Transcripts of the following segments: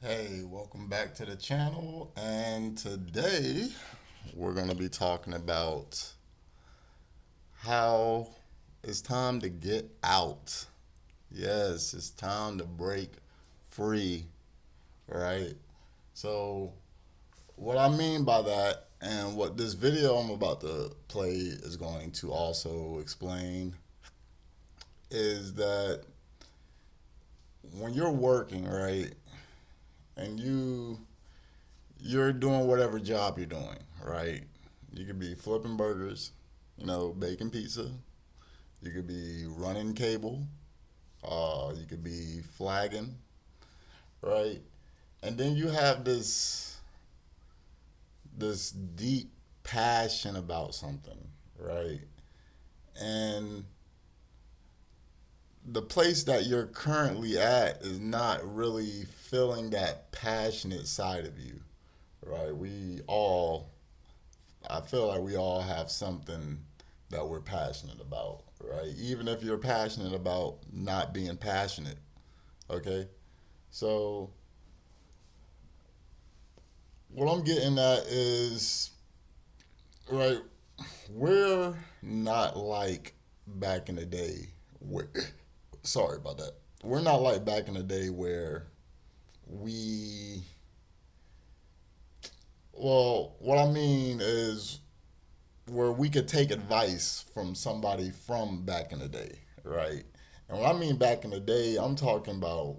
Hey, welcome back to the channel. And today we're going to be talking about how it's time to get out. Yes, it's time to break free, right? So, what I mean by that, and what this video I'm about to play is going to also explain, is that when you're working, right, and you're doing whatever job you're doing, right? You could be flipping burgers, baking pizza. You could be running cable. You could be flagging, right? And then you have this deep passion about something, right? And the place that you're currently at is not really feeling that passionate side of you, right? I feel like we all have something that we're passionate about, right? Even if you're passionate about not being passionate, okay? So, what I'm getting at is, right, we're not like back in the day where, sorry about that. We're not like back in the day where we, what I mean is where we could take advice from somebody from back in the day, right? And when I mean back in the day, I'm talking about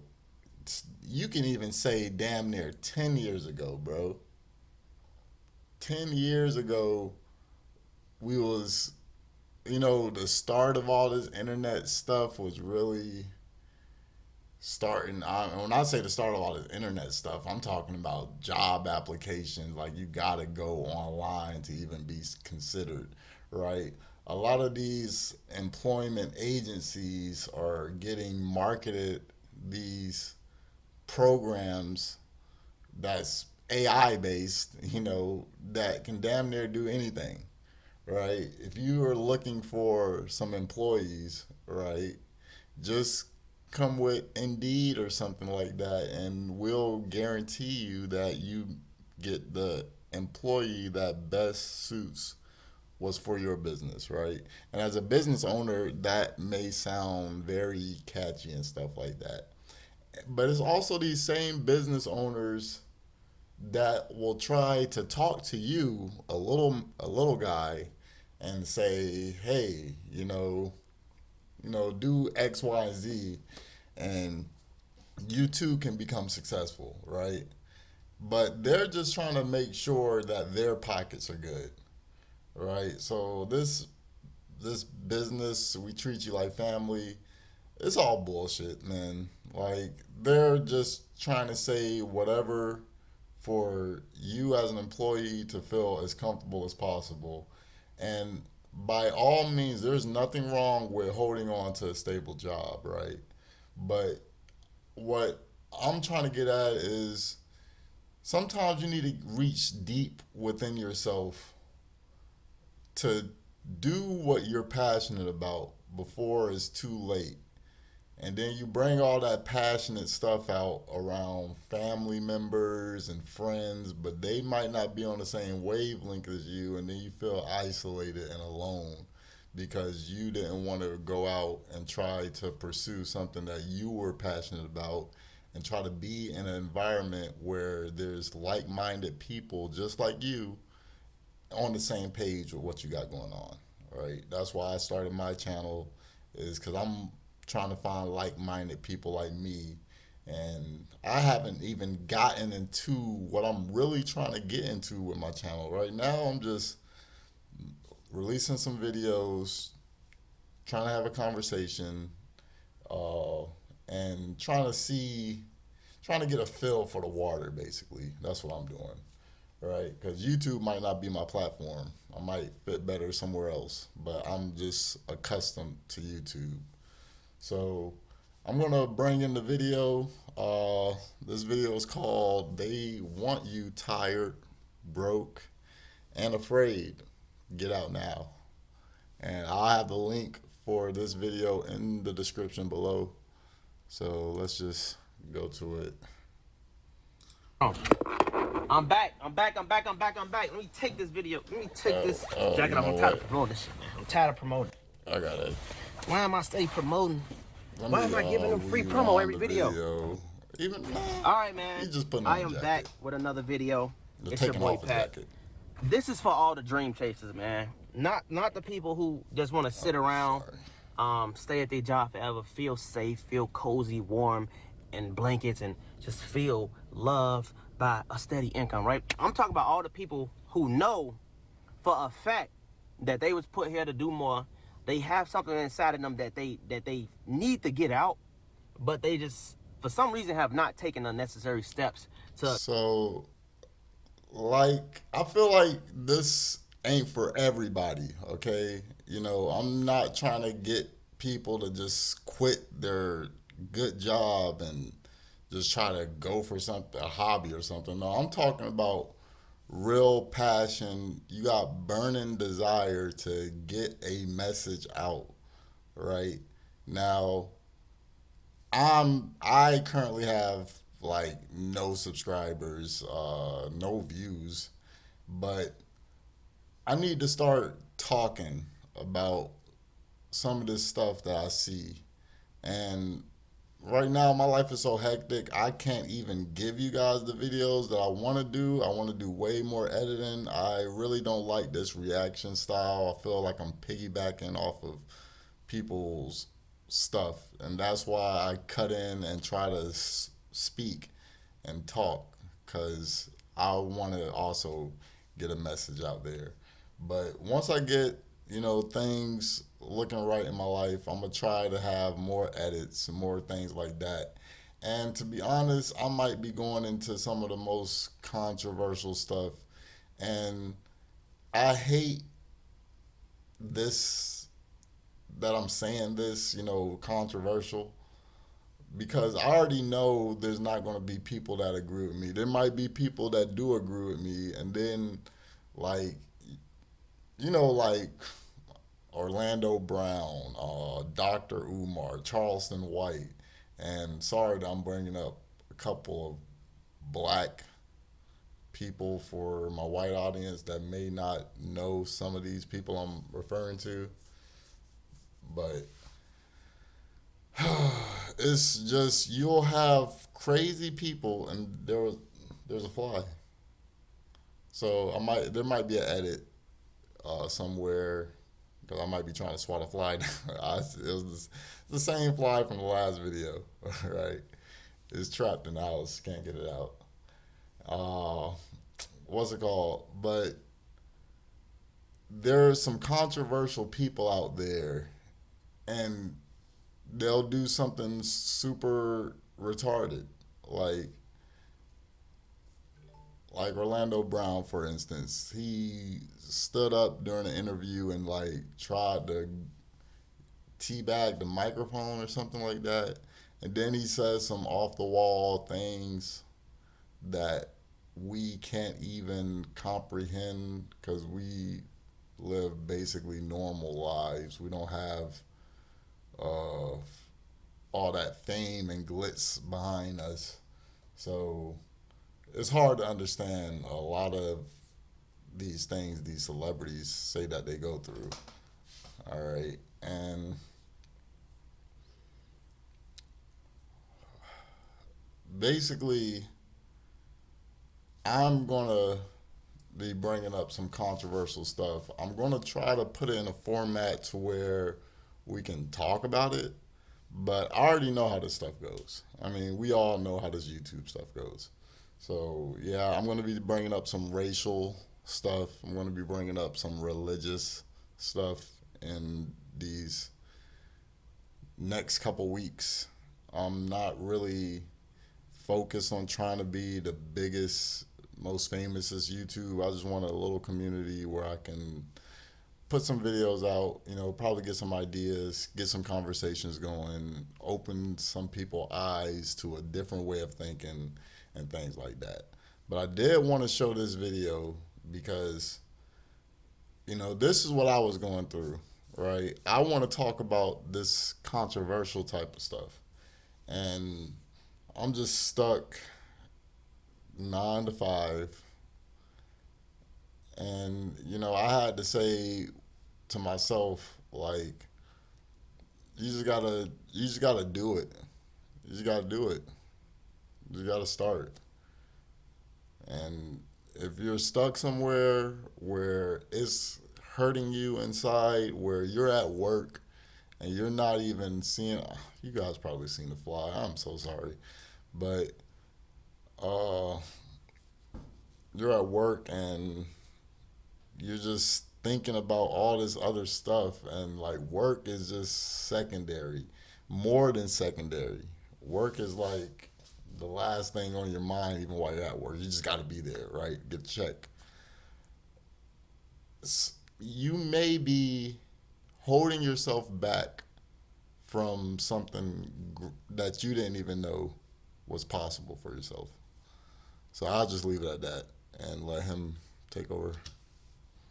you can even say damn near 10 years ago, bro. 10 years ago, we was, the start of all this internet stuff was really starting. When I say the start of all this internet stuff, I'm talking about job applications. Like you gotta go online to even be considered, right? A lot of these employment agencies are getting marketed these programs that's AI based, that can damn near do anything, right? If you are looking for some employees, right, just come with Indeed or something like that, and we'll guarantee you that you get the employee that best suits what's for your business, right? And as a business owner, that may sound very catchy and stuff like that. But it's also these same business owners that will try to talk to you, a little guy, and say, "Hey, do X, Y, and Z, and you too can become successful," right? But they're just trying to make sure that their pockets are good, right? So this business, we treat you like family. It's all bullshit, man. Like they're just trying to say whatever for you as an employee to feel as comfortable as possible. And by all means, there's nothing wrong with holding on to a stable job, right? But what I'm trying to get at is sometimes you need to reach deep within yourself to do what you're passionate about before it's too late. And then you bring all that passionate stuff out around family members and friends, but they might not be on the same wavelength as you, and then you feel isolated and alone because you didn't want to go out and try to pursue something that you were passionate about and try to be in an environment where there's like-minded people just like you on the same page with what you got going on, right? That's why I started my channel, is because I'm trying to find like-minded people like me, and I haven't even gotten into what I'm really trying to get into with my channel. Right now, I'm just releasing some videos, trying to have a conversation, uh, and trying to get a feel for the water. Basically, that's what I'm doing, right? Because YouTube might not be my platform. I might fit better somewhere else, but I'm just accustomed to YouTube. So I'm gonna bring in the video. This video is called "They Want You Tired, Broke, and Afraid." Get out now, and I'll have the link for this video in the description below. So let's just go to it. Oh, I'm back. I'm back. I'm back. I'm back. I'm back. Let me take this video. Let me take this You jacket off. I'm know tired of what? promoting this shit, man. I'm tired of promoting. I got it. Why am I stay promoting? Let Why me am I giving them free promo rewind every the video? video. Even nah, All right, you man. just putting I on a am back jacket. with another video. You're It's your taking boy off a Pat. jacket. This is for all the dream chasers, man. Not the people who just want to sit around, Sorry. stay at their job forever, feel safe, feel cozy, warm, in blankets, and just feel loved by a steady income, right? I'm talking about all the people who know for a fact that they was put here to do more. They have something inside of them that they need to get out, but they just for some reason have not taken the necessary steps to. So, like, I feel like this ain't for everybody, okay? You know, I'm not trying to get people to just quit their good job and just try to go for something, a hobby or something. No, I'm talking about real passion. You got burning desire to get a message out, right? Now, I currently have like no subscribers, no views, but I need to start talking about some of this stuff that I see. And right now, my life is so hectic, I can't even give you guys the videos that I want to do. I want to do way more editing. I really don't like this reaction style. I feel like I'm piggybacking off of people's stuff, and that's why I cut in and try to speak and talk because I want to also get a message out there. But once I get things looking right in my life, I'm gonna try to have more edits and more things like that. And to be honest, I might be going into some of the most controversial stuff. And I hate this that I'm saying this, controversial, because I already know there's not going to be people that agree with me. There might be people that do agree with me, and then, like, like Orlando Brown, Dr. Umar, Charleston White, and sorry that I'm bringing up a couple of black people for my white audience that may not know some of these people I'm referring to, but it's just you'll have crazy people, and there's a fly. So there might be an edit somewhere because I might be trying to swat a fly. It was the same fly from the last video, right? It's trapped in the house, can't get it out. Uh, what's it called? But there's some controversial people out there, and they'll do something super retarded, like Orlando Brown, for instance. He stood up during an interview and like tried to teabag the microphone or something like that, and then he says some off the wall things that we can't even comprehend because we live basically normal lives. We don't have uh, all that fame and glitz behind us. So it's hard to understand a lot of these things these celebrities say that they go through. All right. And basically, I'm going to be bringing up some controversial stuff. I'm going to try to put it in a format to where we can talk about it, but I already know how this stuff goes. I mean, we all know how this YouTube stuff goes. So, yeah, I'm going to be bringing up some racial stuff. I'm going to be bringing up some religious stuff in these next couple weeks. I'm not really focused on trying to be the biggest, most famous as YouTube. I just want a little community where I can put some videos out, probably get some ideas, get some conversations going, open some people eyes to a different way of thinking and things like that. But I did want to show this video because, this is what I was going through, right? I want to talk about this controversial type of stuff. And I'm just stuck 9 to 5, and I had to say to myself, like, you just gotta do it. You just gotta do it. You just gotta start. And if you're stuck somewhere where it's hurting you inside, where you're at work and you're not even seeing, you guys probably seen the fly. I'm so sorry, but uh, you're at work and you're just thinking about all this other stuff, and like work is just secondary, more than secondary. Work is like the last thing on your mind, even while you're at work. You just got to be there, right? Get the check. You may be holding yourself back from something that you didn't even know was possible for yourself. So I'll just leave it at that and let him take over.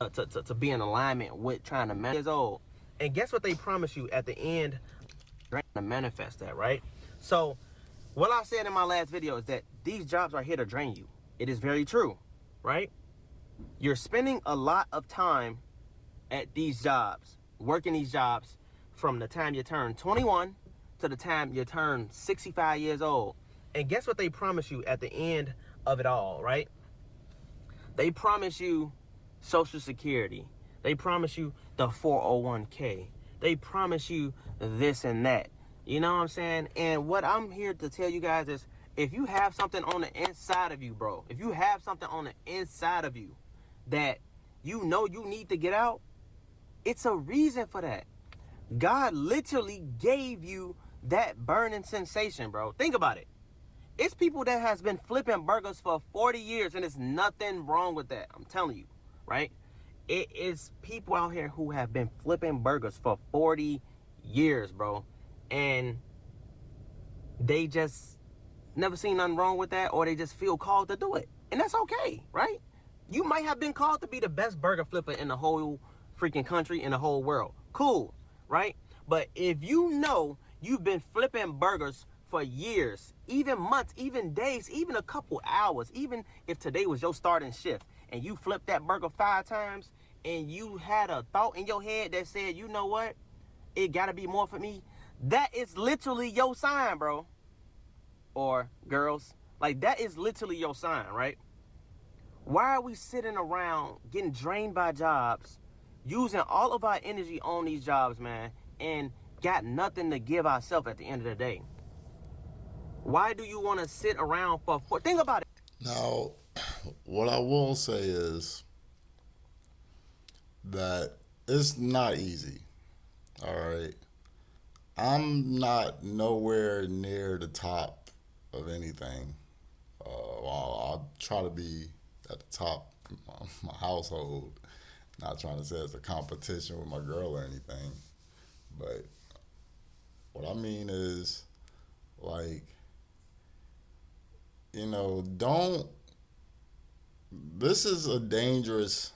To be in alignment with trying to manage years old. And guess what they promise you at the end to manifest that, right? So what I said in my last video is that these jobs are here to drain you. It is very true, right? You're spending a lot of time at these jobs, working these jobs from the time you turn 21 to the time you turn 65 years old. And guess what they promise you at the end of it all, right? They promise you Social Security. They promise you the 401k. They promise you this and that. You know what I'm saying? And what I'm here to tell you guys is, if you have something on the inside of you, bro, if you have something on the inside of you that you know you need to get out, it's a reason for that. God literally gave you that burning sensation, bro. Think about it. It's people that has been flipping burgers for 40 years, and there's nothing wrong with that. I'm telling you, right? It is people out here who have been flipping burgers for 40 years, bro. And they just never seen nothing wrong with that, or they just feel called to do it. And that's okay, right? You might have been called to be the best burger flipper in the whole freaking country, in the whole world. Cool, right? But if you know you've been flipping burgers for years, even months, even days, even a couple hours, even if today was your starting shift and you flipped that burger 5 times, and you had a thought in your head that said, you know what? It gotta be more for me. That is literally your sign, bro. Or girls. Like, that is literally your sign, right? Why are we sitting around getting drained by jobs, using all of our energy on these jobs, man, and got nothing to give ourselves at the end of the day? Why do you want to sit around for think about it. Now, what I will say is that it's not easy. All right. I'm not nowhere near the top of anything. I'll try to be at the top of my household. Not trying to say it's a competition with my girl or anything. But what I mean is, like, don't. This is a dangerous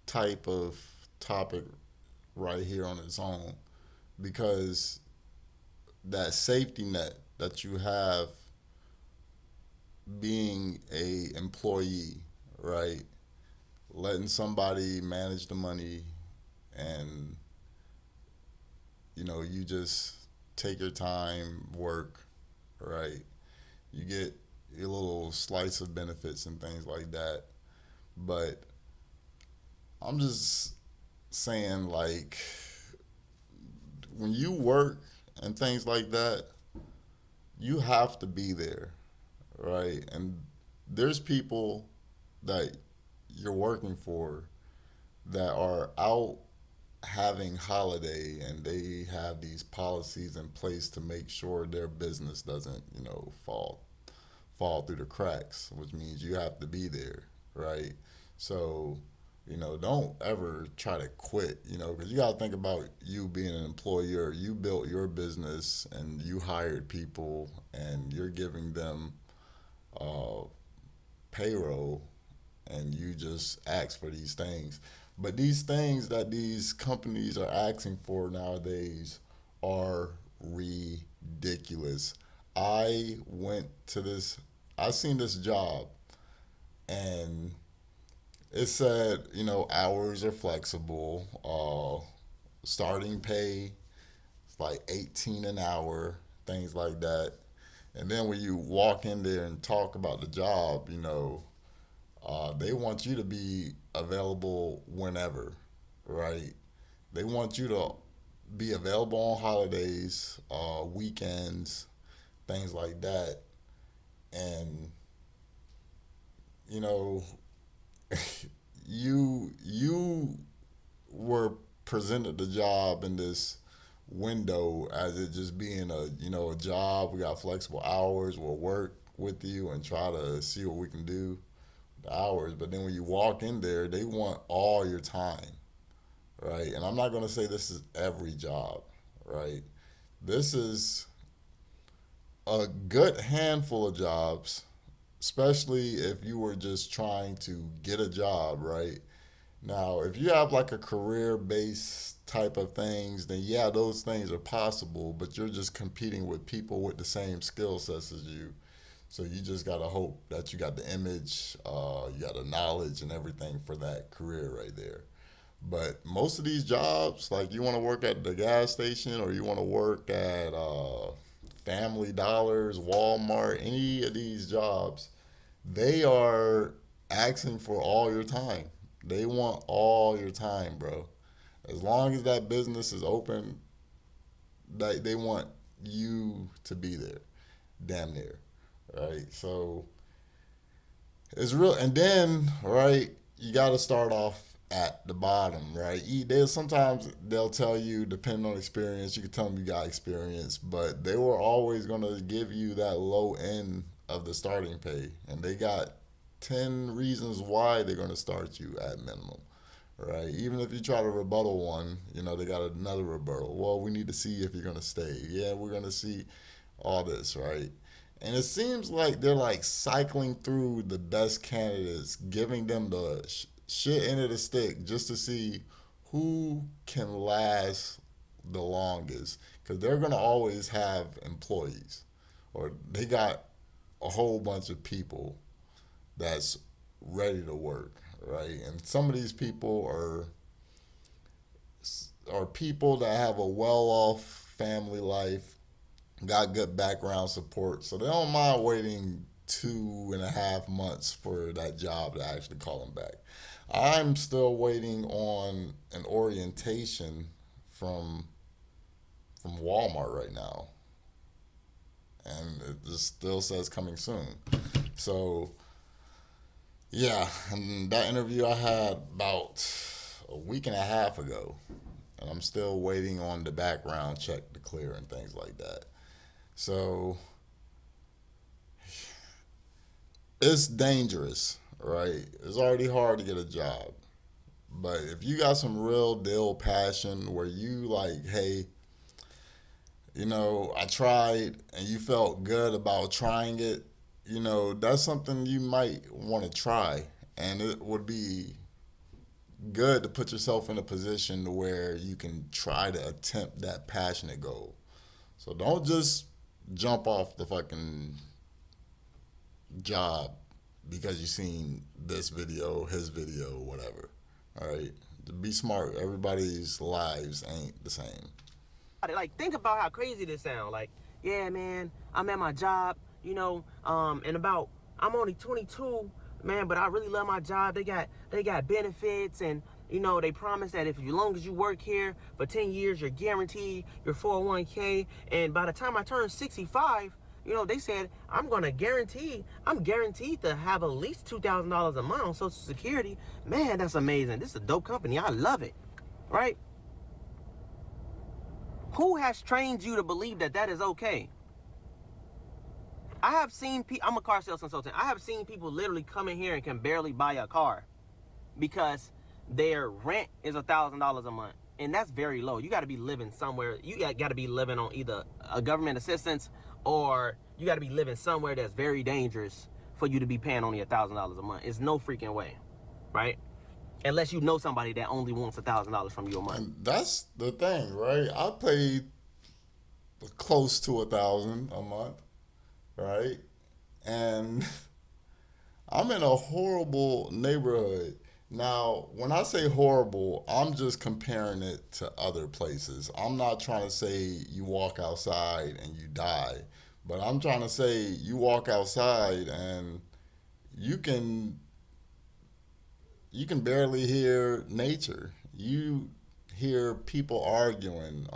type of topic right here on its own, because that safety net that you have being a employee, right? Letting somebody manage the money, and you just take your time, work, right? You get your little slice of benefits and things like that. But I'm just saying, like, when you work and things like that, you have to be there, right? And there's people that you're working for that are out having holiday, and they have these policies in place to make sure their business doesn't, fall through the cracks, which means you have to be there, right? So, don't ever try to quit, because you got to think about you being an employer. You built your business and you hired people, and you're giving them uh, payroll, and you just ask for these things. But these things that these companies are asking for nowadays are ridiculous. I went to this. I seen this job, and it said, hours are flexible. Starting pay is like 18 an hour, things like that. And then when you walk in there and talk about the job, they want you to be available whenever, right? They want you to be available on holidays, weekends, things like that. And you know, you were presented the job in this window as it just being a job. We got flexible hours. We'll work with you and try to see what we can do the hours. But then when you walk in there, they want all your time, right? And I'm not going to say this is every job, right? This is a good handful of jobs, especially if you were just trying to get a job, right? Now, if you have like a career based type of things, then yeah, those things are possible, but you're just competing with people with the same skill sets as you. So you just got to hope that you got the image, you got the knowledge and everything for that career right there. But most of these jobs, like you want to work at the gas station or you want to work at Family Dollars, Walmart, any of these jobs, they are asking for all your time. They want all your time, bro. As long as that business is open, they want you to be there, damn near, right? So it's real, and then right, you got to start off at the bottom, right? Sometimes they'll tell you, depending on experience, you can tell them you got experience, but they were always gonna give you that low end of the starting pay, and they got 10 reasons why they're gonna start you at minimum, right? Even if you try to rebuttal one, they got another rebuttal. Well, we need to see if you're gonna stay. Yeah, we're gonna see all this, right? And it seems like they're like cycling through the best candidates, giving them the shit end of the stick just to see who can last the longest. Because they're going to always have employees, or they got a whole bunch of people that's ready to work, right? And some of these people are people that have a well-off family life, got good background support, so they don't mind waiting 2.5 months for that job to actually call them back. I'm still waiting on an orientation from from Walmart right now, and it just still says coming soon. So yeah, and that interview I had about a week and a half ago, and I'm still waiting on the background check to clear and things like that. So it's dangerous, right? It's already hard to get a job. But if you got some real deal passion where you like, hey, I tried and you felt good about trying it, that's something you might want to try. And it would be good to put yourself in a position where you can try to attempt that passionate goal. So don't just jump off the fucking job because you seen this video, his video, whatever. All right, be smart. Everybody's lives ain't the same. Like, think about how crazy this sounds. Like, yeah, man, I'm at my job, and about I'm only 22, man, but I really love my job. They got benefits, and they promise that if as long as you work here for 10 years, you're guaranteed your 401k, and by the time I turn 65, they said I'm guaranteed to have at least $2,000 a month on Social Security. Man, that's amazing. This is a dope company. I love it, right? Who has trained you to believe that that is okay? I'm a car sales consultant. I have seen people literally come in here and can barely buy a car because their rent is $1,000 a month. And that's very low. You got to be living somewhere. You got to be living on either a government assistance, or you got to be living somewhere that's very dangerous for you to be paying only $1,000 a month. It's no freaking way, right? Unless you know somebody that only wants $1,000 from you a month. And that's the thing, right? I pay close to 1,000 a month, right? and I'm in a horrible neighborhood. Now, when I say horrible, I'm just comparing it to other places. I'm not trying to say you walk outside and you die, but I'm trying to say you walk outside and you can you can barely hear nature. You hear people arguing,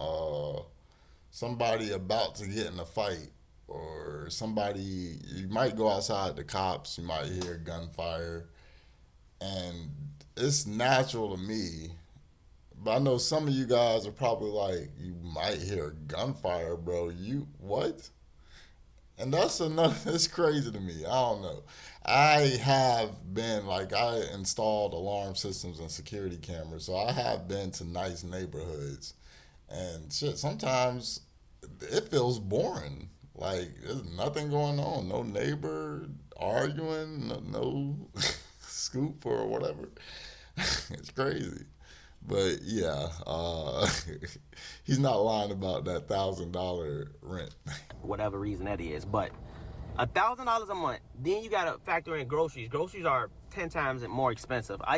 somebody about to get in a fight, or somebody, you might go outside the cops, you might hear gunfire, and it's natural to me. But I know some of you guys are probably like, you might hear gunfire, bro. You what? And that's another. It's crazy to me. I don't know. I have been like, I installed alarm systems and security cameras, so I have been to nice neighborhoods, and shit. Sometimes it feels boring. Like there's nothing going on. No neighbor arguing. No scoop or whatever. It's crazy. But yeah, he's not lying about that $1,000 rent. whatever reason that is. But $1,000 a month. Then you gotta factor in groceries. Groceries are 10 times more expensive. What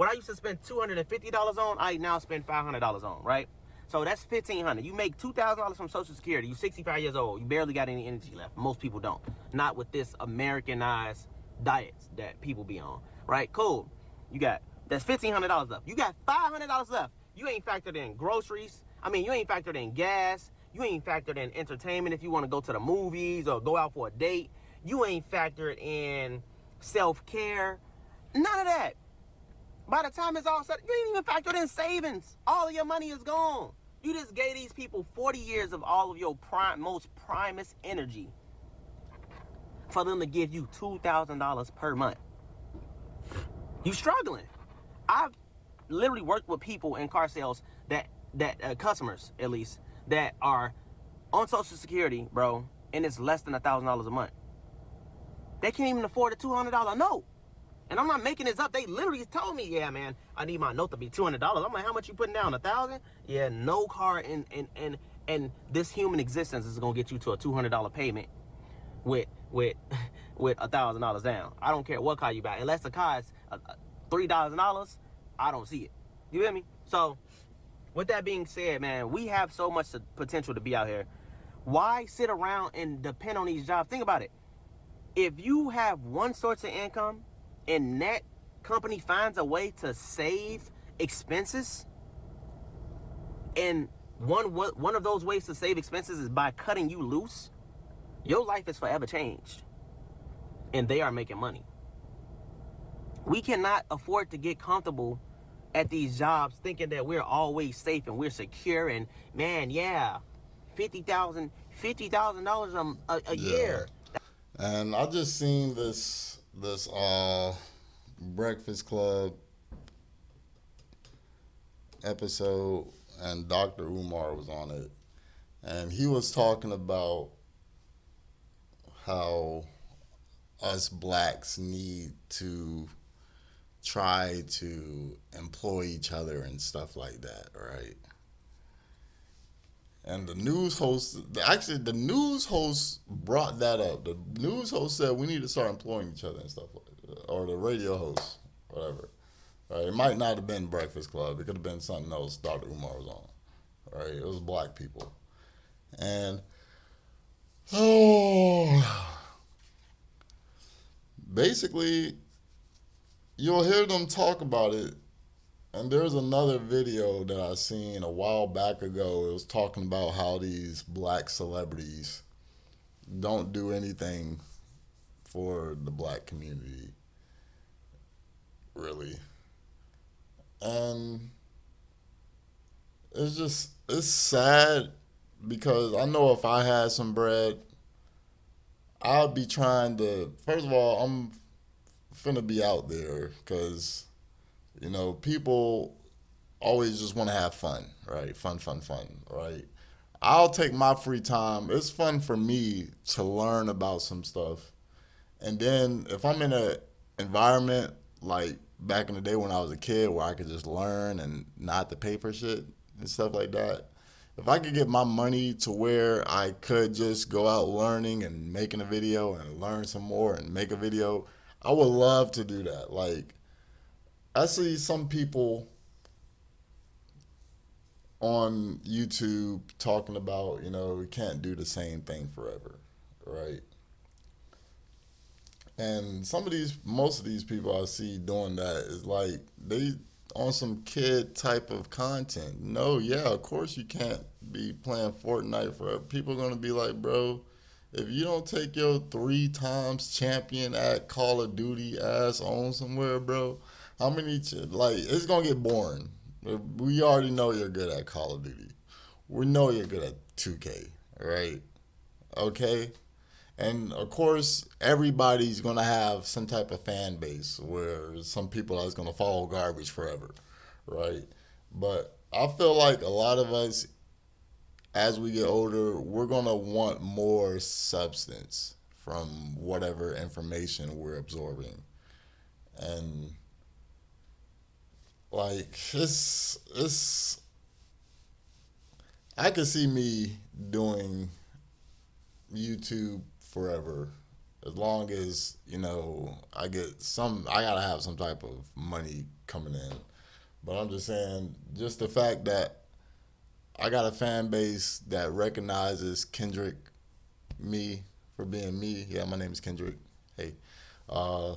I used to spend $250 on, I now spend $500 on, right? So that's $1,500. You make $2,000 from Social Security. You're 65 years old. You barely got any energy left. Most people don't. Not with this Americanized diets that people be on, right? Cool. You got that's $1,500 left. You got $500 left. You ain't factored in groceries. I mean, you ain't factored in gas. You ain't factored in entertainment if you want to go to the movies or go out for a date. You ain't factored in self-care. None of that. By the time it's all said, you ain't even factored in savings. All of your money is gone. You just gave these people 40 years of all of your most primest energy for them to give you $2,000 per month. You struggling. I've literally worked with people in car sales that customers at least that are on Social Security, bro, and it's less than $1,000 a month. They can't even afford a $200 note. And I'm not making this up. They literally told me, yeah, man, I need my note to be $200. I'm like, how much you putting down? 1,000? Yeah, no car in this human existence is gonna get you to a $200 payment with with with $1,000 down. I don't care what car you buy, unless the car is $3,000. I don't see it. You feel me? So, with that being said, man, we have so much potential to be out here. Why sit around and depend on these jobs? Think about it. If you have one source of income and that company finds a way to save expenses, and one of those ways to save expenses is by cutting you loose, your life is forever changed. And they are making money. We cannot afford to get comfortable at these jobs thinking that we're always safe and we're secure and man, yeah, $50,000 a Yeah. year. And I just seen this Breakfast Club episode, and Dr. Umar was on it, and he was talking about how us blacks need to try to employ each other and stuff like that, right? And the news host, actually, the news host brought that up. The news host said we need to start employing each other and stuff like that. Or the radio host, whatever. Right? It might not have been Breakfast Club. It could have been something else Dr. Umar was on. Right? It was black people. And, oh, basically, you'll hear them talk about it. And there's another video that I seen a while back ago. It was talking about how these black celebrities don't do anything for the black community, really. And it's sad because I know if I had some bread, I'd be trying to, first of all, I'm finna be out there because, people always just want to have fun, right? Fun, fun, fun, right? I'll take my free time. It's fun for me to learn about some stuff. And then if I'm in an environment like back in the day when I was a kid where I could just learn and not have to pay for shit and stuff like that, if I could get my money to where I could just go out learning and making a video and learn some more and make a video, I would love to do that. Like, I see some people on YouTube talking about, we can't do the same thing forever, right? And most of these people I see doing that is like they on some kid type of content. No, yeah, of course you can't be playing Fortnite forever. People are gonna be like, bro, if you don't take your 3 times champion at Call of Duty ass on somewhere, bro, like it's gonna get boring. We already know you're good at Call of Duty. We know you're good at 2K, right? Okay, and of course, everybody's gonna have some type of fan base where some people are gonna follow garbage forever, right? But I feel like a lot of us, as we get older, we're gonna want more substance from whatever information we're absorbing, and like it's I could see me doing YouTube forever, as long as I gotta have some type of money coming in. But I'm just saying, just the fact that I got a fan base that recognizes Kendrick, me, for being me. Yeah, my name is Kendrick. Hey, uh,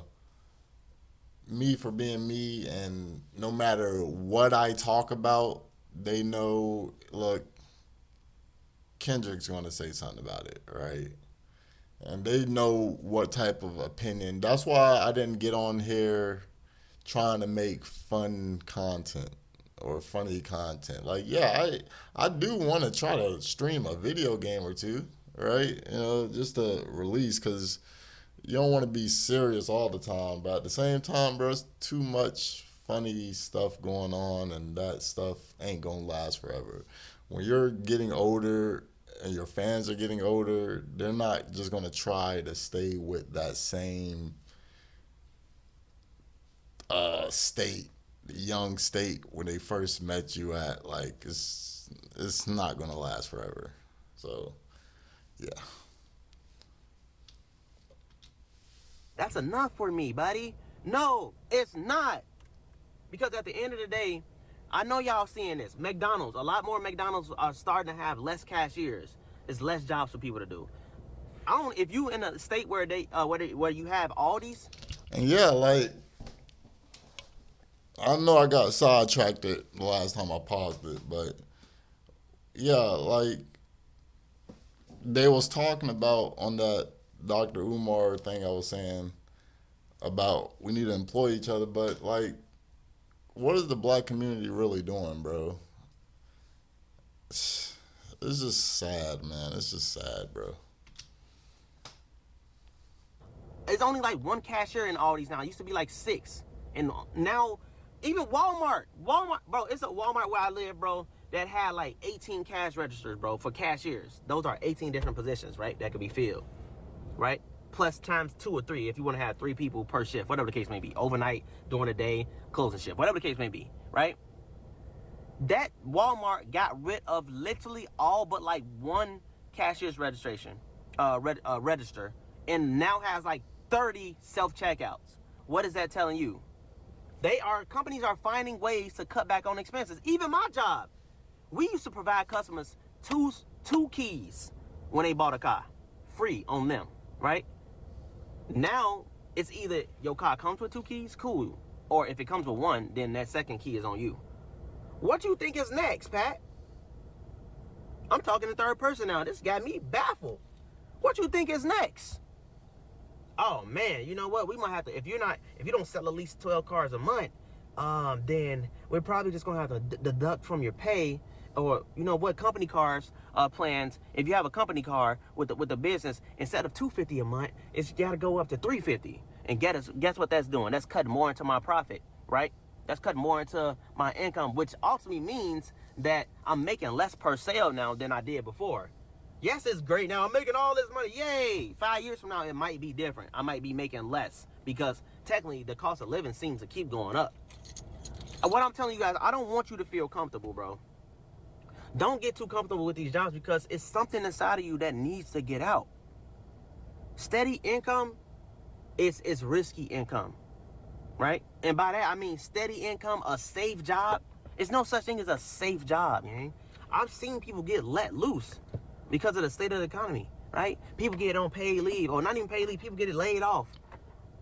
me for being me, and no matter what I talk about, they know. Look, Kendrick's gonna say something about it, right? And they know what type of opinion. That's why I didn't get on here trying to make fun content or funny content. Like, yeah, I do want to try to stream a video game or two, right? Just to release, because you don't want to be serious all the time. But at the same time, bro, it's too much funny stuff going on, and that stuff ain't gonna last forever. When you're getting older and your fans are getting older, they're not just gonna try to stay with that same state, young state when they first met you at. Like, it's not gonna last forever. So yeah. That's enough for me, buddy. No, it's not. Because at the end of the day, I know y'all seeing this. McDonald's, a lot more McDonald's are starting to have less cashiers. It's less jobs for people to do. If you in a state where where you have Aldi's. And yeah, like, I know I got sidetracked it the last time I paused it, but yeah, like they was talking about on that Dr. Umar thing I was saying about we need to employ each other, but like, what is the black community really doing, bro? It's just sad, man. It's just sad, bro. It's only like one cashier in Aldi's now. It used to be like 6. And now, even Walmart, bro, it's a Walmart where I live, bro, that had like 18 cash registers, bro, for cashiers. Those are 18 different positions, right, that could be filled, right? Plus times 2 or 3 if you want to have 3 people per shift, whatever the case may be. Overnight, during the day, closing shift, whatever the case may be, right? That Walmart got rid of literally all but like one cashier's register, and now has like 30 self-checkouts. What is that telling you? Companies are finding ways to cut back on expenses. Even my job, we used to provide customers two keys when they bought a car, free on them, right? Now it's either your car comes with 2 keys, cool, or if it comes with 1, then that second key is on you. What you think is next, Pat? I'm talking in third person now. This got me baffled. What you think is next? Oh man, you know what? We might have to, if you don't sell at least 12 cars a month, then we're probably just gonna have to deduct from your pay, or company cars plans. If you have a company car with the business, instead of $250 a month, it's gotta go up to $350. And guess what that's doing? That's cutting more into my profit, right? That's cutting more into my income, which ultimately means that I'm making less per sale now than I did before. Yes, it's great now. I'm making all this money. Yay! 5 years from now, it might be different. I might be making less because technically the cost of living seems to keep going up. What I'm telling you guys, I don't want you to feel comfortable, bro. Don't get too comfortable with these jobs because it's something inside of you that needs to get out. Steady income is risky income, right? And by that I mean steady income, a safe job. It's no such thing as a safe job, man. I've seen people get let loose because of the state of the economy, right? People get on paid leave, or not even paid leave. People get laid off,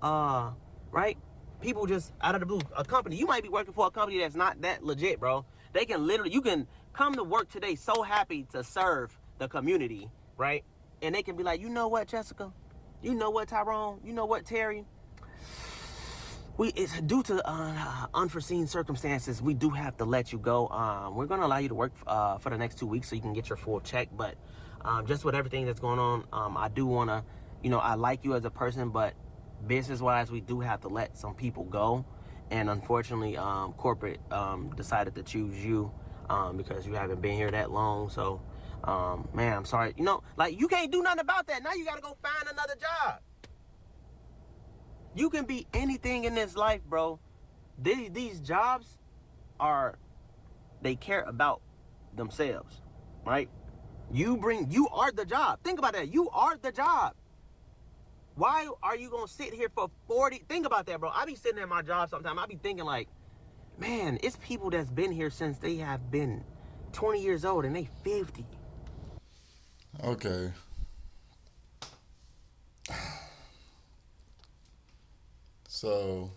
uh, right? People just out of the blue. A company, you might be working for a company that's not that legit, bro. They can literally, you can come to work today so happy to serve the community, right? And they can be like, you know what, Jessica? You know what, Tyrone? You know what, Terry? It's due to unforeseen circumstances. We do have to let you go. We're gonna allow you to work for the next 2 weeks so you can get your full check. But just with everything that's going on, I do wanna, I like you as a person, but business-wise, we do have to let some people go. And unfortunately, corporate decided to choose you because you haven't been here that long. So, man, I'm sorry. Like you can't do nothing about that. Now you gotta go find another job. You can be anything in this life, bro. These jobs are, they care about themselves, right? You are the job. Think about that. You are the job. Why are you gonna sit here for 40? Think about that, bro. I be sitting at my job sometimes. I be thinking like, man, it's people that's been here since they have been 20 years old and they 50. Okay. So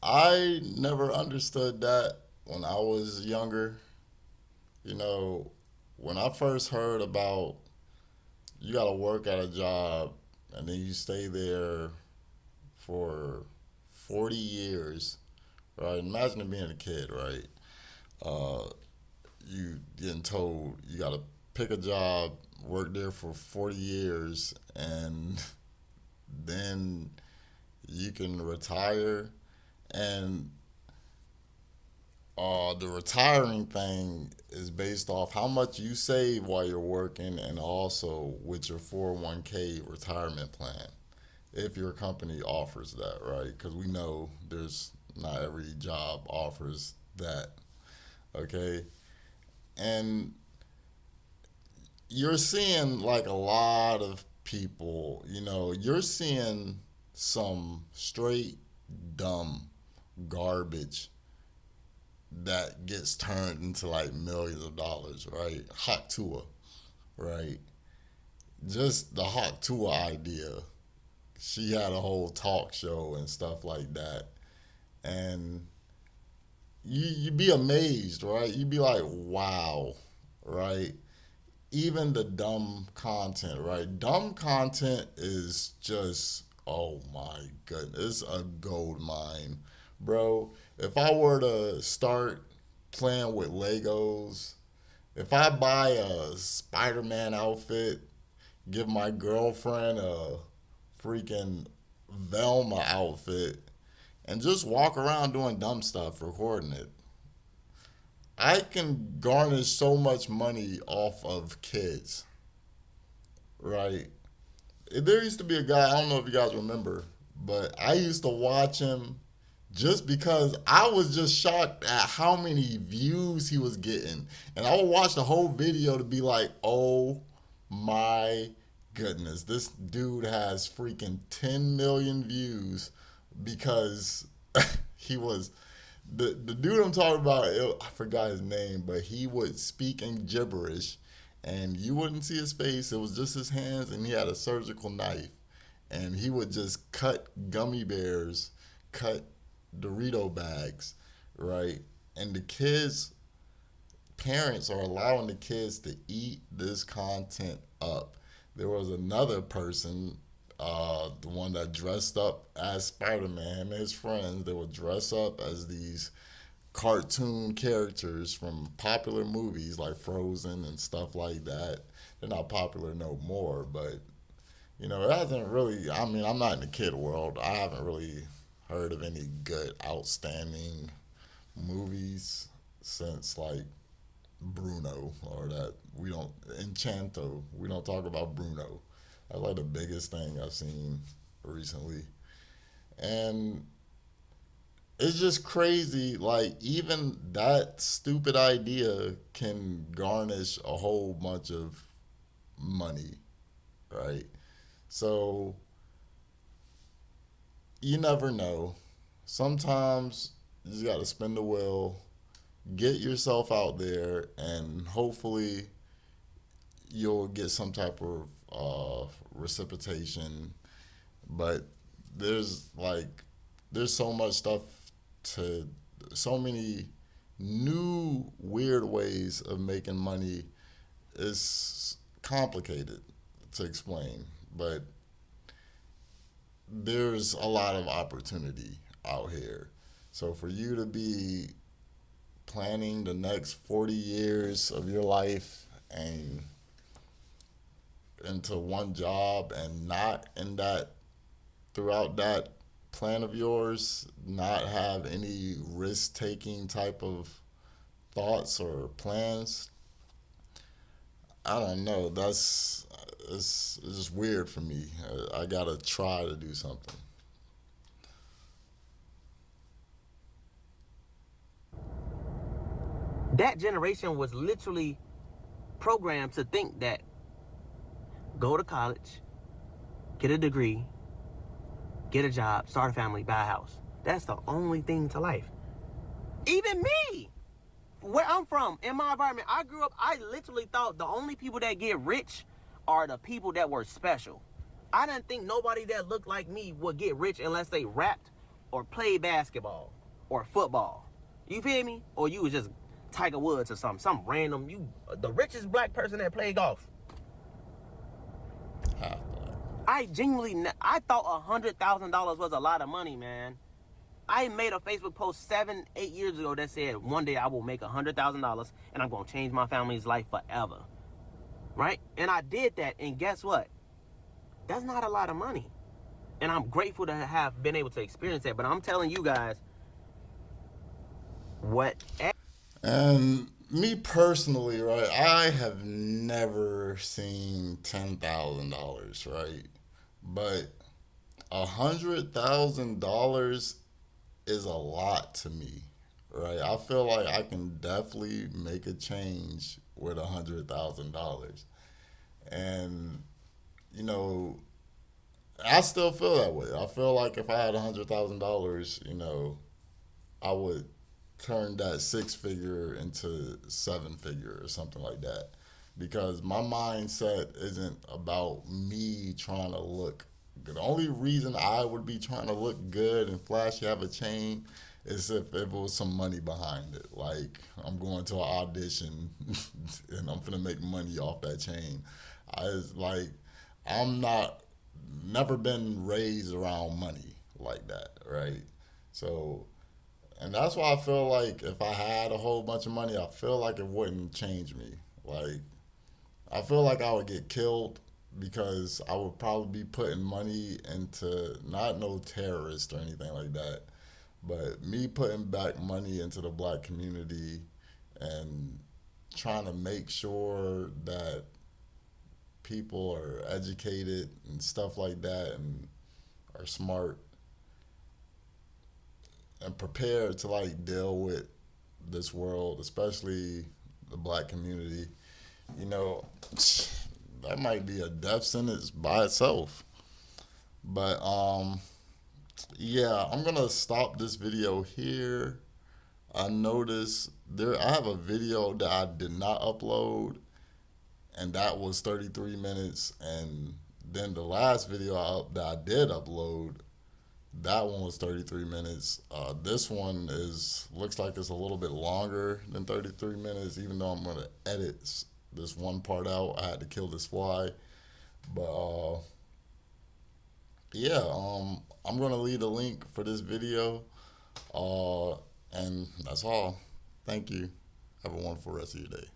I never understood that when I was younger. You know, when I first heard about you got to work at a job and then you stay there for 40 years, right? Imagine it being a kid, right? Uh, you getting told you got to pick a job, work there for 40 years, and then you can retire. And the retiring thing is based off how much you save while you're working and also with your 401k retirement plan if your company offers that, right? Because we know there's not every job offers that, okay? And you're seeing like a lot of people, you're seeing some straight dumb garbage that gets turned into like millions of dollars, right? Hawk Tua, right? Just the Hawk Tua idea. She had a whole talk show and stuff like that. And you be amazed, right? You be like, wow, right? Even the dumb content, right? Dumb content is just, oh my goodness, it's a gold mine, bro. If I were to start playing with Legos, if I buy a Spider Man outfit, give my girlfriend a freaking Velma outfit, and just walk around doing dumb stuff, recording it, I can garnish so much money off of kids, right? There used to be a guy, I don't know if you guys remember, but I used to watch him just because I was just shocked at how many views he was getting. And I would watch the whole video to be like, oh my goodness, this dude has freaking 10 million views because he was the dude I'm talking about. I forgot his name, but he would speak in gibberish, and you wouldn't see his face. It was just his hands, and he had a surgical knife, and he would just cut gummy bears, cut Dorito bags, right? And the kids, parents are allowing the kids to eat this content up. There was another person, the one that dressed up as Spider Man, him and his friends, they would dress up as these cartoon characters from popular movies like Frozen and stuff like that. They're not popular no more, but it hasn't really. I mean, I'm not in the kid world. I haven't really heard of any good, outstanding movies since like Bruno, or that we don't Enchanto. We don't talk about Bruno. That's like the biggest thing I've seen recently, and it's just crazy. Like, even that stupid idea can garnish a whole bunch of money, right? So you never know. Sometimes you just got to spin the wheel, get yourself out there, and hopefully you'll get some type of reciprocation. But there's like there's so much stuff to so many new weird ways of making money. It's complicated to explain, but there's a lot of opportunity out here. So for you to be planning the next 40 years of your life and into one job and not in that throughout that plan of yours, not have any risk taking type of thoughts or plans, I don't know. It's just weird for me. I gotta try to do something. That generation was literally programmed to think that go to college, get a degree, get a job, start a family, buy a house. That's the only thing to life. Even me, where I'm from, in my environment, I grew up, I literally thought the only people that get rich are the people that were special. I didn't think nobody that looked like me would get rich unless they rapped or played basketball or football. You feel me? Or you was just Tiger Woods or something, some random, you, the richest black person that played golf. Half I genuinely, I thought $100,000 was a lot of money, man. I made a Facebook post 7, 8 years ago that said one day I will make $100,000 and I'm gonna change my family's life forever, right? And I did that, and guess what? That's not a lot of money, and I'm grateful to have been able to experience that. But I'm telling you guys, what? And me personally, right, I have never seen $10,000, right? But $100,000 is a lot to me, right? I feel like I can definitely make a change with $100,000. And, you know, I still feel that way. I feel like if I had $100,000, I would turn that six figure into seven figure or something like that. Because my mindset isn't about me trying to look good. The only reason I would be trying to look good and flashy, have a chain, is if it was some money behind it. Like I'm going to an audition and I'm gonna make money off that chain. Like I'm not never been raised around money like that, right? So and that's why I feel like if I had a whole bunch of money, I feel like it wouldn't change me. Like, I feel like I would get killed because I would probably be putting money into not no terrorist or anything like that, but me putting back money into the black community and trying to make sure that people are educated and stuff like that and are smart and prepared to like deal with this world, especially the black community, you know, that might be a death sentence by itself. But yeah, I'm gonna stop this video here. I noticed I have a video that I did not upload, and that was 33 minutes. And then the last video that I did upload, that one was 33 minutes. This one is looks like it's a little bit longer than 33 minutes, even though I'm gonna edit this one part out. I had to kill this fly, but yeah, I'm gonna leave a link for this video, uh, and that's all. Thank you. Have a wonderful rest of your day.